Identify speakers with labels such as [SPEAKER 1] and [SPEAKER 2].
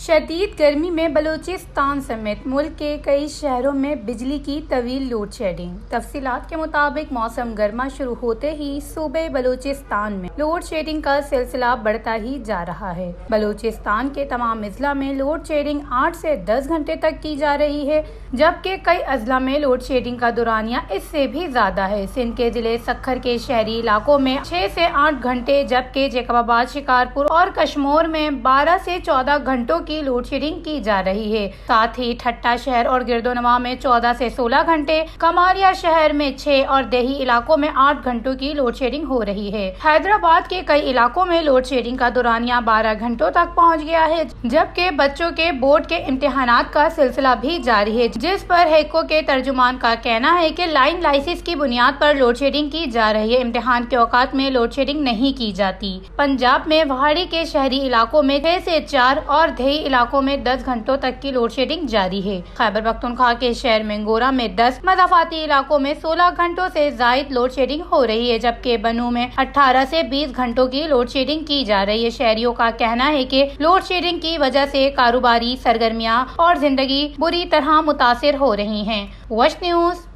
[SPEAKER 1] شدید گرمی میں بلوچستان سمیت ملک کے کئی شہروں میں بجلی کی طویل لوڈ شیڈنگ۔ تفصیلات کے مطابق موسم گرما شروع ہوتے ہی صوبے بلوچستان میں لوڈ شیڈنگ کا سلسلہ بڑھتا ہی جا رہا ہے۔ بلوچستان کے تمام اضلاع میں لوڈ شیڈنگ 8 سے 10 گھنٹے تک کی جا رہی ہے، جبکہ کئی اضلاع میں لوڈ شیڈنگ کا دورانیہ اس سے بھی زیادہ ہے۔ سندھ کے ضلع سکھر کے شہری علاقوں میں 6 سے 8 گھنٹے، جبکہ جیکب آباد، شکارپور اور کشمور میں 12 سے 14 گھنٹوں کی لوڈ شیڈنگ کی جا رہی ہے۔ ساتھ ہی ٹھٹہ شہر اور گردونواں میں 14 سے 16 گھنٹے، کمالیا شہر میں 6 اور دیہی علاقوں میں 8 گھنٹوں کی لوڈ شیڈنگ ہو رہی ہے۔ حیدرآباد کے کئی علاقوں میں لوڈ شیڈنگ کا دورانیہ 12 گھنٹوں تک پہنچ گیا ہے، جبکہ بچوں کے بورڈ کے امتحانات کا سلسلہ بھی جاری ہے، جس پر ہیکو کے ترجمان کا کہنا ہے کہ لائن لائسنس کی بنیاد پر لوڈ شیڈنگ کی جا رہی ہے، امتحان کے اوقات میں لوڈ شیڈنگ نہیں کی جاتی۔ پنجاب میں وہاڑی کے شہری علاقوں میں 6 سے 4 اور دیہی علاقوں میں 10 گھنٹوں تک کی لوڈ شیڈنگ جاری ہے۔ خیبر پختونخوا کے شہر منگورا میں 10، مضافاتی علاقوں میں 16 گھنٹوں سے زائد لوڈ شیڈنگ ہو رہی ہے، جبکہ بنوں میں 18 سے 20 گھنٹوں کی لوڈ شیڈنگ کی جا رہی ہے۔ شہریوں کا کہنا ہے کہ لوڈ شیڈنگ کی وجہ سے کاروباری سرگرمیاں اور زندگی بری طرح متاثر ہو رہی ہیں۔ وش نیوز